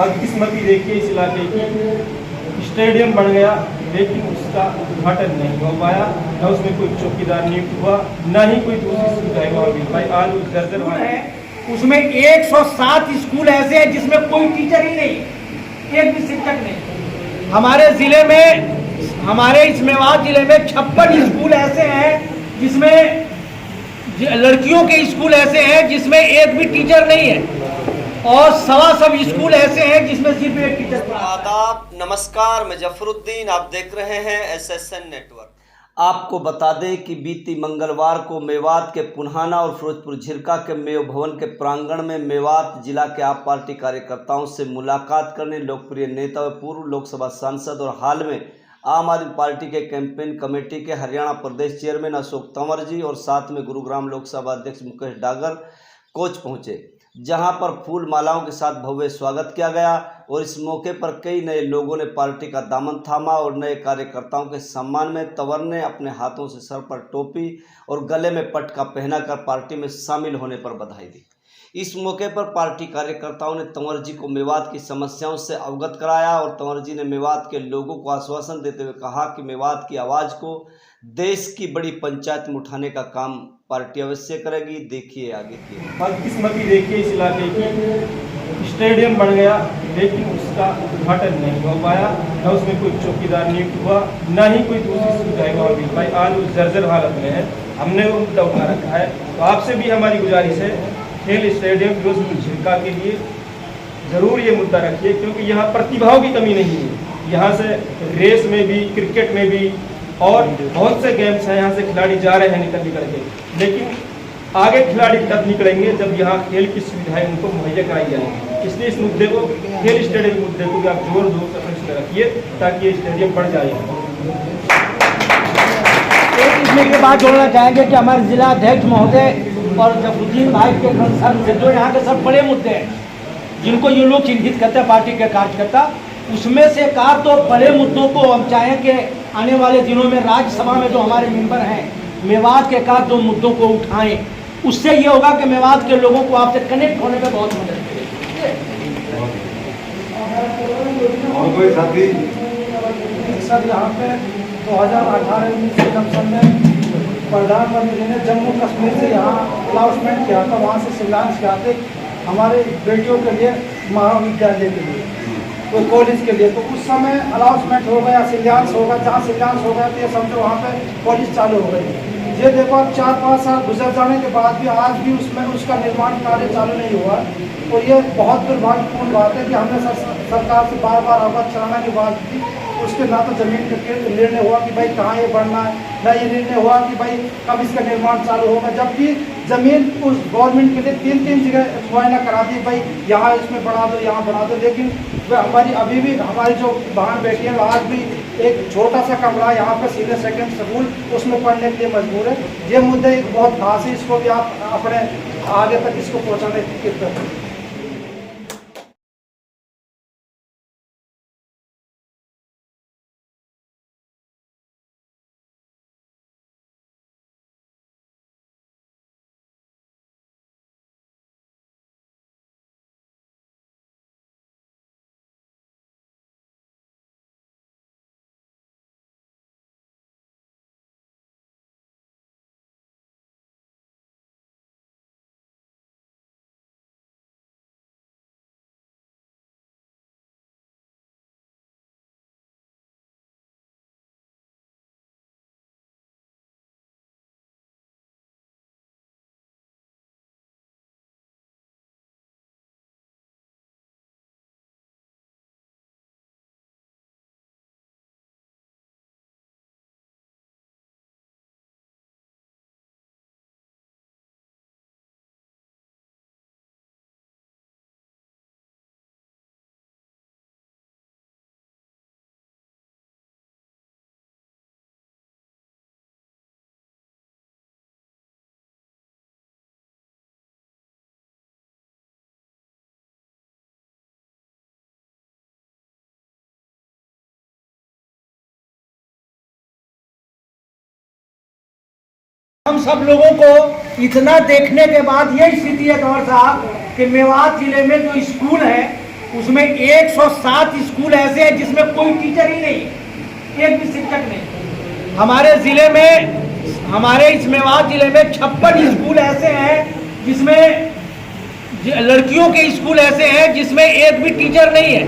बदकिस्मती देखिए इस इलाके की, स्टेडियम बन गया लेकिन उसका उद्घाटन नहीं हो पाया, न उसमें कोई चौकीदार नियुक्त हुआ, न ही कोई दूसरी सुविधाएं वहाँ मिल पाई। आज उस जर्जर है उसमें 107 स्कूल ऐसे हैं जिसमें कोई टीचर ही नहीं, एक भी शिक्षक नहीं। हमारे जिले में, हमारे इस मेवात जिले में 56 स्कूल ऐसे हैं जिसमें लड़कियों के स्कूल ऐसे हैं जिसमें एक भी टीचर नहीं है, और सब स्कूल ऐसे हैं जिसमें सिर्फ एक टीचर। आदाब, नमस्कार, मैं जफरुद्दीन, आप देख रहे हैं SSN नेटवर्क। आपको बता दें कि बीती मंगलवार को मेवात के पुन्हाना और फिरोजपुर झिरका के मेयो भवन के प्रांगण में मेवात जिला के आप पार्टी कार्यकर्ताओं से मुलाकात करने लोकप्रिय नेता व पूर्व लोकसभा सांसद और हाल में आम आदमी पार्टी के कैंपेन कमेटी के हरियाणा प्रदेश चेयरमैन अशोक तंवर जी और साथ में गुरुग्राम लोकसभा अध्यक्ष मुकेश डागर कोच पहुंचे, जहां पर फूल मालाओं के साथ भव्य स्वागत किया गया। और इस मौके पर कई नए लोगों ने पार्टी का दामन थामा और नए कार्यकर्ताओं के सम्मान में तंवर ने अपने हाथों से सर पर टोपी और गले में पटका पहनाकर पार्टी में शामिल होने पर बधाई दी। इस मौके पर पार्टी कार्यकर्ताओं ने तंवर जी को मेवात की समस्याओं से अवगत कराया और तंवर जी ने मेवात के लोगों को आश्वासन देते हुए कहा कि मेवात की आवाज़ को देश की बड़ी पंचायत में उठाने का काम पार्टी अवश्य करेगी। देखिए आगे की बदकिस्मती देखिए इस इलाके की, स्टेडियम बन गया लेकिन उसका उद्घाटन नहीं हो पाया, न उसमें कोई चौकीदार नियुक्त हुआ, न ही कोई दूसरी सुविधाएं वहाँ मिल पाई। आज उस जर्जर हालत में है, हमने वो मुद्दा उठा रखा है। तो आपसे भी हमारी गुजारिश है, खेल स्टेडियम फिरोजपुर झिरका के लिए ज़रूर ये मुद्दा रखिए, क्योंकि यहाँ प्रतिभाओं की कमी नहीं है। यहाँ से रेस में भी, क्रिकेट में भी और बहुत से गेम्स हैं, यहाँ से खिलाड़ी जा रहे हैं निकल के, लेकिन आगे खिलाड़ी तब निकलेंगे जब यहाँ खेल की सुविधाएं उनको मुहैया कराई जाएंगी। इसलिए इस मुद्दे को, खेल स्टेडियम के मुद्दे को भी आप जोर जोर से अपने रखिए ताकि ये स्टेडियम बढ़ जाए। इसमें ये बात जोड़ना चाहेंगे कि हमारे जिला अध्यक्ष महोदय और जफरुद्दीन भाई के कंसर्न से जो यहाँ के सब बड़े मुद्दे हैं जिनको ये लोग चिन्हित करते हैं पार्टी के कार्यकर्ता, उसमें से कार तो बड़े मुद्दों को हम चाहें कि आने वाले दिनों में राज्यसभा में जो हमारे मेंबर हैं मेवात के कार दो मुद्दों को उठाएं। उससे ये होगा कि मेवात के लोगों को आपसे कनेक्ट होने में बहुत मदद मिलेगी। और कोई साथी सर, यहाँ पे 2018 में इलेक्शन में प्रधानमंत्री ने जम्मू कश्मीर से यहाँ अलाउंसमेंट किया था, वहाँ से शिलान्यास किया था हमारे बेटियों के लिए, महाविद्यालय के लिए, तो कॉलेज के लिए। तो उस समय अलाउंसमेंट हो गया, शिलान्यास होगा, जहाँ शिलान्यास हो गया तो ये समझो वहाँ पे कॉलेज चालू हो गई। ये देखो अब 4-5 साल गुजर जाने के बाद भी आज भी उसमें उसका निर्माण कार्य चालू नहीं हुआ। और ये बहुत दुर्भाग्यपूर्ण बात है कि हमने सरकार से बार बार अवगत कराने के बाद भी उसके ना तो जमीन के निर्णय हुआ कि भाई कहाँ ये बढ़ना है, ना ये निर्णय हुआ कि भाई कब इसका निर्माण चालू होगा, जबकि जमीन उस गवर्नमेंट के लिए 3-3 जगह मुआयना करा दी, भाई यहाँ इसमें बढ़ा दो, यहाँ बढ़ा दो। लेकिन हमारी अभी भी हमारी जो बहन बेटी हैं आज भी एक छोटा सा कमरा यहाँ पे सीनियर सेकेंडरी स्कूल उसमें पढ़ने के लिए मजबूर है। ये मुद्दे बहुत खास है, इसको भी आप अपने आगे तक इसको पहुँचाने की कृपया करें। हम सब लोगों को इतना देखने के बाद ये स्थिति है तंवर साहब कि मेवात जिले में जो स्कूल है उसमें 107 स्कूल ऐसे हैं जिसमें कोई टीचर ही नहीं है, एक भी शिक्षक नहीं। हमारे जिले में, हमारे इस मेवात जिले में 56 स्कूल ऐसे हैं जिसमें लड़कियों के स्कूल ऐसे हैं जिसमें एक भी टीचर नहीं है,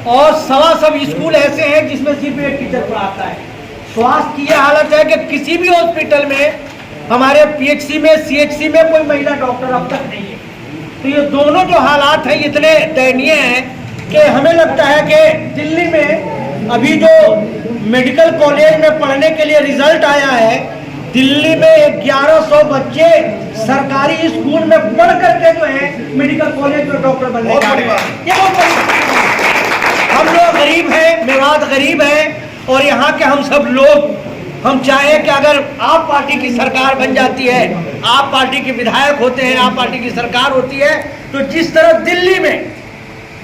और सवा सब स्कूल ऐसे हैं जिसमें सिर्फ एक टीचर पढ़ाता है। स्वास्थ्य की यह हालत है कि किसी भी हॉस्पिटल में, हमारे पीएचसी में, सीएचसी में कोई महिला डॉक्टर अब तक नहीं है। तो ये दोनों जो हालात हैं इतने दयनीय हैं कि हमें लगता है कि दिल्ली में अभी जो मेडिकल कॉलेज में पढ़ने के लिए रिजल्ट आया है, दिल्ली में 1100 बच्चे सरकारी स्कूल में पढ़ करके जो है मेडिकल कॉलेज में डॉक्टर बनने जा रहे हैं। ये बहुत बड़ी बात है। हम लोग गरीब हैं, मेवात गरीब है, और यहाँ के हम सब लोग, हम चाहें कि अगर आप पार्टी की सरकार बन जाती है, आप पार्टी के विधायक होते हैं, आप पार्टी की सरकार होती है, तो जिस तरह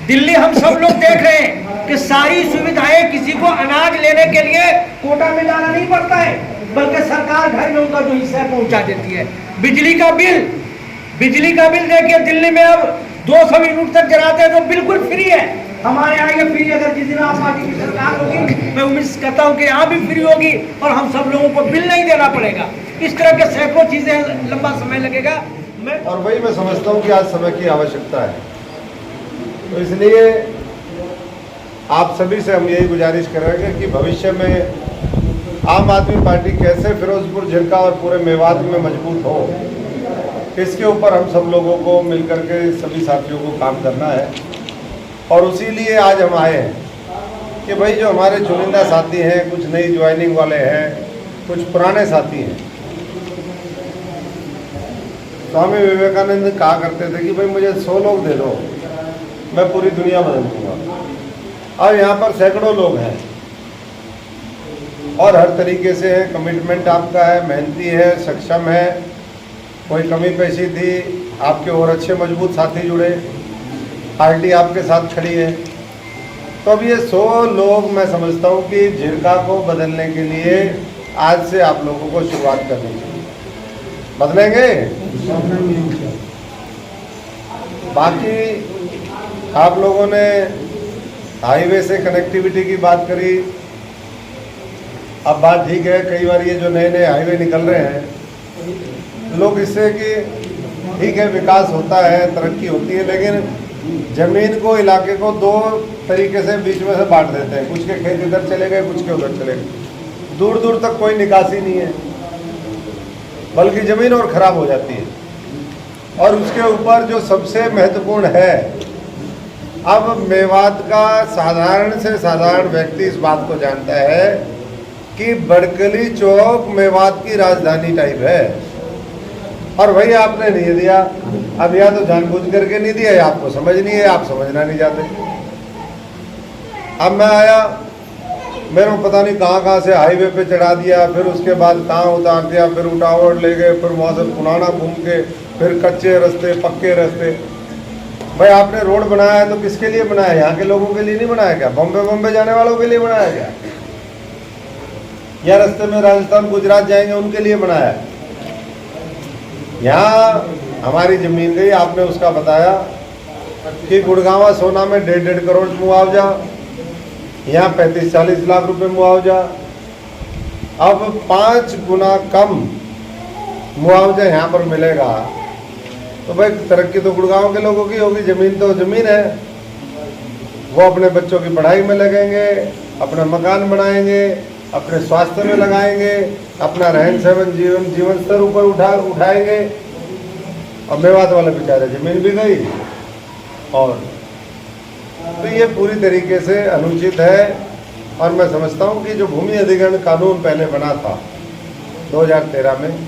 दिल्ली हम सब लोग देख रहे हैं कि सारी सुविधाएं, किसी को अनाज लेने के लिए कोटा में जाना नहीं पड़ता है, बल्कि सरकार घर में उनका जो हिस्सा पहुंचा देती है। बिजली का बिल देखिए, दिल्ली में अब 200 यूनिट तक जलाते हैं तो बिल्कुल फ्री है। हमारे यहाँ ये फ्री, अगर जिस दिन आप पार्टी की सरकार होगी, मैं उम्मीद करता हूँ कि यहाँ भी फ्री होगी और हम सब लोगों को बिल नहीं देना पड़ेगा। इस तरह के सैकड़ों चीजें, लंबा समय लगेगा। और वही मैं समझता हूँ कि आज समय की आवश्यकता है, तो इसलिए आप सभी से हम यही गुजारिश करेंगे कि भविष्य में आम आदमी पार्टी कैसे फिरोजपुर, झिरका और पूरे मेवात में मजबूत हो, इसके ऊपर हम सब लोगों को मिलकर के सभी साथियों को काम करना है। और उसी लिए आज हम आए हैं कि भाई जो हमारे चुनिंदा साथी हैं, कुछ नई ज्वाइनिंग वाले हैं, कुछ पुराने साथी हैं। स्वामी विवेकानंद कहा करते थे कि भाई मुझे 100 लोग दे दो, मैं पूरी दुनिया बदल दूंगा। अब यहाँ पर सैकड़ों लोग हैं और हर तरीके से है, कमिटमेंट आपका है, मेहनती है, सक्षम है, कोई कमी पेशी थी आपके और अच्छे मजबूत साथी जुड़े, पार्टी आपके साथ खड़ी है। तो अब ये 100 लोग, मैं समझता हूँ कि झिरका को बदलने के लिए आज से आप लोगों को शुरुआत करनी चाहिए। बदलेंगे? बाकी आप लोगों ने हाईवे से कनेक्टिविटी की बात करी। अब बात ठीक है, कई बार ये जो नए नए हाईवे निकल रहे हैं, लोग इससे कि ठीक है विकास होता है, तरक्की होती है, लेकिन जमीन को, इलाके को 2 तरीके से बीच में से बांट देते हैं। कुछ के खेत इधर चले गए, कुछ के उधर चले गए। दूर दूर तक कोई निकासी नहीं है, बल्कि ज़मीन और ख़राब हो जाती है। और उसके ऊपर जो सबसे महत्वपूर्ण है, अब मेवात का साधारण से साधारण व्यक्ति इस बात को जानता है कि बड़कली चौक मेवात की राजधानी टाइप है, और वही आपने नहीं दिया। अब या तो जानबूझ करके नहीं दिया, या आपको समझ नहीं है, आप समझना नहीं चाहते। अब मैं आया, मेरे को पता नहीं कहाँ से हाईवे पे चढ़ा दिया, फिर उसके बाद कहाँ उतार दिया, फिर उठावड़ ले गए, फिर वहाँ से पुराना घूम के, फिर कच्चे रास्ते, पक्के रास्ते। भाई आपने रोड बनाया है तो किसके लिए बनाया? यहाँ के लोगों के लिए नहीं बनाया क्या? बॉम्बे जाने वालों के लिए बनाया क्या? या रास्ते में राजस्थान गुजरात जाएंगे उनके लिए बनाया? यहाँ हमारी ज़मीन गई, आपने उसका बताया कि गुड़गांवा सोना में 1.5 करोड़ मुआवजा, यहाँ 35-40 लाख रुपए मुआवजा। अब 5 गुना कम मुआवजा यहाँ पर मिलेगा, तो भाई तरक्की तो गुड़गांव के लोगों की होगी। ज़मीन तो ज़मीन है, वो अपने बच्चों की पढ़ाई में लगेंगे, अपना मकान बनाएंगे, अपने स्वास्थ्य में लगाएंगे, अपना रहन सहन जीवन स्तर ऊपर उठाएंगे। और मेवात वाले बेचारे ज़मीन भी गई। और तो ये पूरी तरीके से अनुचित है। और मैं समझता हूँ कि जो भूमि अधिग्रहण कानून पहले बना था 2013 में,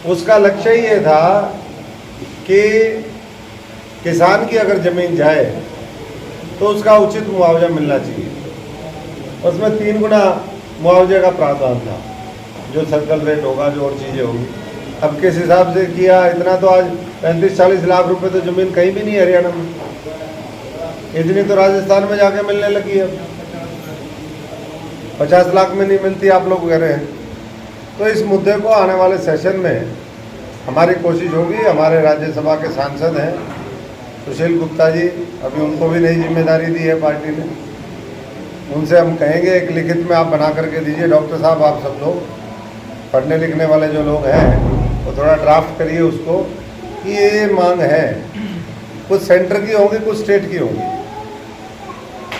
उसका लक्ष्य ये था कि किसान की अगर ज़मीन जाए तो उसका उचित मुआवजा मिलना चाहिए। उसमें 3 गुना मुआवजे का प्रावधान था, जो सर्कल रेट होगा, जो और चीज़ें होंगी। अब किस हिसाब से किया, इतना तो आज 35-40 लाख रुपए तो ज़मीन कहीं भी नहीं है हरियाणा में, इतनी तो राजस्थान में जाके मिलने लगी है। 50 लाख में नहीं मिलती, आप लोग कह रहे हैं। तो इस मुद्दे को आने वाले सेशन में हमारी कोशिश होगी, हमारे राज्यसभा के सांसद हैं, सुशील गुप्ता जी, अभी उनको भी नई जिम्मेदारी दी है पार्टी ने। उनसे हम कहेंगे एक लिखित में आप बना करके दीजिए। डॉक्टर साहब, आप सब लोग पढ़ने लिखने वाले जो लोग हैं वो थोड़ा ड्राफ्ट करिए उसको कि ये मांग है, कुछ सेंटर की होंगी, कुछ स्टेट की होंगी।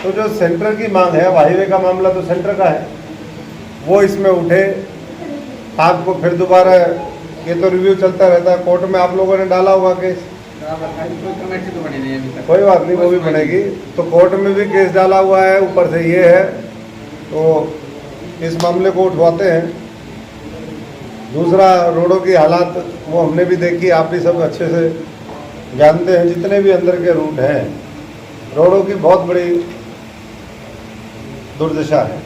तो जो सेंटर की मांग है, हाईवे का मामला तो सेंटर का है, वो इसमें उठे। आपको फिर दोबारा, ये तो रिव्यू चलता रहता है, कोर्ट में आप लोगों ने डाला हुआ केस, कोई बात नहीं, वो भी बनेगी। तो कोर्ट में भी केस डाला हुआ है, ऊपर से ये है, तो इस मामले को उठवाते हैं। दूसरा, रोडों की हालात वो हमने भी देखी, आप भी सब अच्छे से जानते हैं। जितने भी अंदर के रूट हैं, रोडों की बहुत बड़ी दुर्दशा है,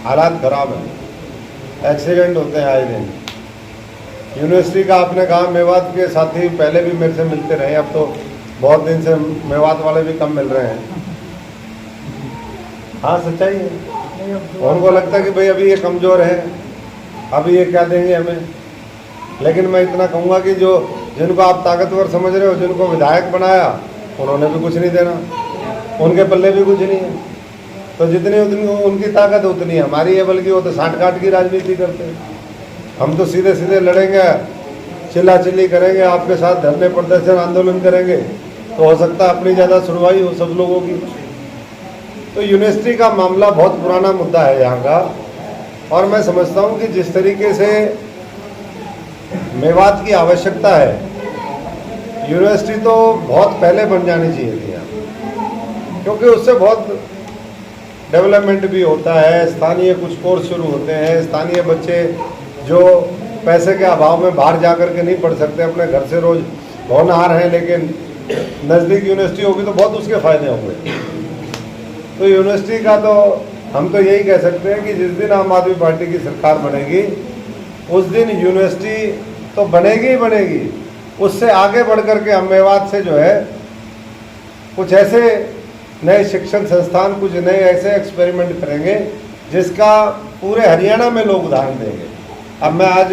हालात खराब है, एक्सीडेंट होते हैं आए दिन। यूनिवर्सिटी का आपने कहा, मेवात के साथी पहले भी मेरे से मिलते रहे, अब तो बहुत दिन से मेवात वाले भी कम मिल रहे हैं। हाँ, सच्चाई है। उनको लगता है कि भाई अभी ये कमज़ोर है, अभी ये क्या देंगे हमें। लेकिन मैं इतना कहूँगा कि जो जिनको आप ताकतवर समझ रहे हो, जिनको विधायक बनाया, उन्होंने भी कुछ नहीं देना, उनके पल्ले भी कुछ नहीं है। तो जितनी उतनी उनकी ताकत उतनी हमारी है, बल्कि वो तो साठ काट की राजनीति करते हैं। हम तो सीधे सीधे लड़ेंगे, चिल्ला चिल्ली करेंगे, आपके साथ धरने प्रदर्शन आंदोलन करेंगे, तो हो सकता है अपनी ज़्यादा सुनवाई हो सब लोगों की। तो यूनिवर्सिटी का मामला बहुत पुराना मुद्दा है यहाँ का, और मैं समझता हूँ कि जिस तरीके से मेवात की आवश्यकता है, यूनिवर्सिटी तो बहुत पहले बन जानी चाहिए थी यहाँ, क्योंकि उससे बहुत डेवलपमेंट भी होता है। स्थानीय कुछ कोर्स शुरू होते हैं, स्थानीय बच्चे जो पैसे के अभाव में बाहर जा कर के नहीं पढ़ सकते, अपने घर से रोज होनहार हैं, लेकिन नज़दीक यूनिवर्सिटी होगी तो बहुत उसके फ़ायदे होंगे। तो यूनिवर्सिटी का तो हम तो यही कह सकते हैं कि जिस दिन आम आदमी पार्टी की सरकार बनेगी, उस दिन यूनिवर्सिटी तो बनेगी ही बनेगी। उससे आगे बढ़ कर के हम मेवात से जो है कुछ ऐसे नए शिक्षण संस्थान, कुछ नए ऐसे एक्सपेरिमेंट करेंगे जिसका पूरे हरियाणा में लोग उदाहरण देंगे। अब मैं आज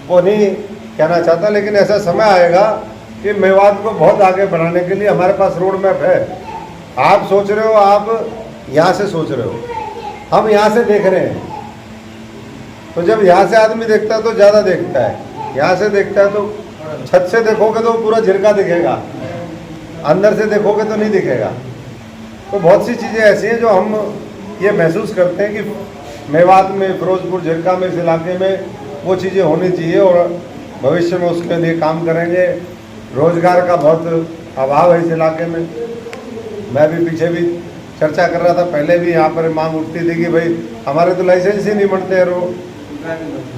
वो नहीं कहना चाहता, लेकिन ऐसा समय आएगा कि मेवात को बहुत आगे बढ़ाने के लिए हमारे पास रोड मैप है। आप सोच रहे हो, आप यहाँ से सोच रहे हो, हम यहाँ से देख रहे हैं। तो जब यहाँ से आदमी देखता है तो ज़्यादा देखता है, यहाँ से देखता है तो छत से देखोगे तो पूरा झिरका दिखेगा, अंदर से देखोगे तो नहीं दिखेगा। तो बहुत सी चीज़ें ऐसी हैं जो हम ये महसूस करते हैं कि मेवात में, फिरोजपुर झिरका में, इस इलाके में वो चीज़ें होनी चाहिए, और भविष्य में उसके लिए काम करेंगे। रोज़गार का बहुत अभाव है इस इलाके में। मैं भी पीछे भी चर्चा कर रहा था, पहले भी यहाँ पर मांग उठती थी कि भाई हमारे तो लाइसेंस ही नहीं बनते हैं,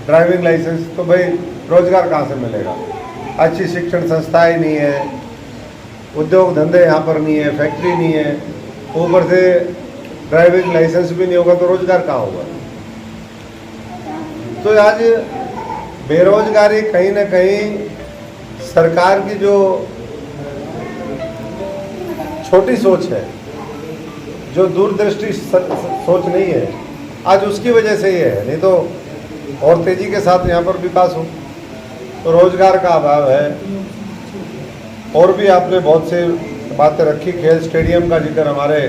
ड्राइविंग लाइसेंस, तो भाई रोज़गार कहाँ से मिलेगा। अच्छी शिक्षण संस्थाएं नहीं है, उद्योग धंधे यहाँ पर नहीं है, फैक्ट्री नहीं है, ऊपर से ड्राइविंग लाइसेंस भी नहीं होगा तो रोज़गार कहाँ होगा। तो आज बेरोजगारी कहीं ना कहीं सरकार की जो छोटी सोच है, जो दूरदृष्टि सोच नहीं है, आज उसकी वजह से ये है। नहीं तो और तेज़ी के साथ यहाँ पर विकास हो। तो रोज़गार का अभाव है। और भी आपने बहुत से बातें रखी, खेल स्टेडियम का जिक्र हमारे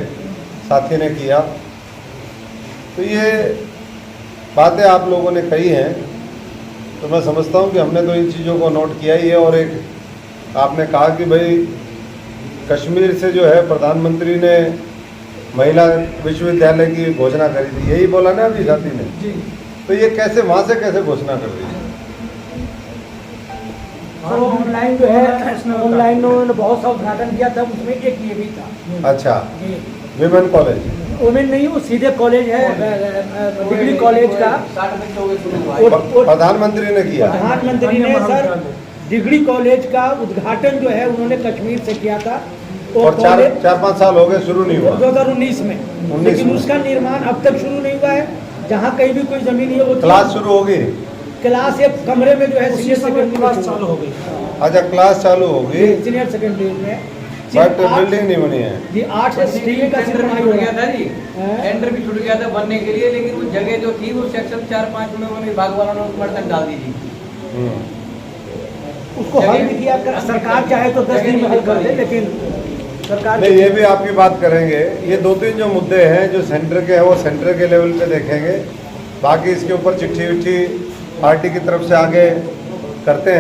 साथी ने किया, तो ये बातें आप लोगों ने कही हैं, तो मैं समझता हूँ कि हमने तो इन चीज़ों को नोट किया ही है। और एक आपने कहा कि भाई कश्मीर से जो है प्रधानमंत्री ने महिला विश्वविद्यालय की घोषणा करी थी, यही बोला ना अभी साथी ने। तो ये कैसे, वहाँ से कैसे घोषणा कर दी? ऑनलाइन जो है, ऑनलाइन उन्होंने बहुत सा उद्घाटन किया था, उसमें एक ये भी था। अच्छा, विमेन कॉलेज? वुमेन नहीं, वो सीधे कॉलेज है, डिग्री कॉलेज का। प्रधानमंत्री ने किया? प्रधानमंत्री ने सर डिग्री कॉलेज का उद्घाटन जो है उन्होंने कश्मीर से किया था। और 4-5 साल हो गए, शुरू नहीं हुआ। 2019 में, लेकिन उसका निर्माण अब तक शुरू नहीं हुआ है। जहाँ कहीं भी कोई जमीन है, वो क्लास शुरू होगी, क्लास एक कमरे में जो है सीनियर सेकेंडरी क्लास चालू हो गई। अच्छा, क्लास चालू होगी सीनियर सेकेंडरी में, बट बिल्डिंग नहीं बनी है जी। 8 स्टील का टेंडर भी छूट गया था जी, टेंडर भी छूट गया था बनने के लिए, लेकिन वो जगह जो थी वो सेक्शन 4-5 में उन्होंने विभाग वालों ने ऊपर तक डाल दी थी। उसको हल भी किया सरकार चाहे तो 10 दिन में हल कर दे, लेकिन सरकार नहीं, ये भी आपकी बात करेंगे। ये 2-3 जो मुद्दे हैं जो सेंटर के हैं वो सेंटर के लेवल पे देखेंगे। बाकी इसके ऊपर चिट्ठी विट्ठी पार्टी की तरफ से आगे करते हैं।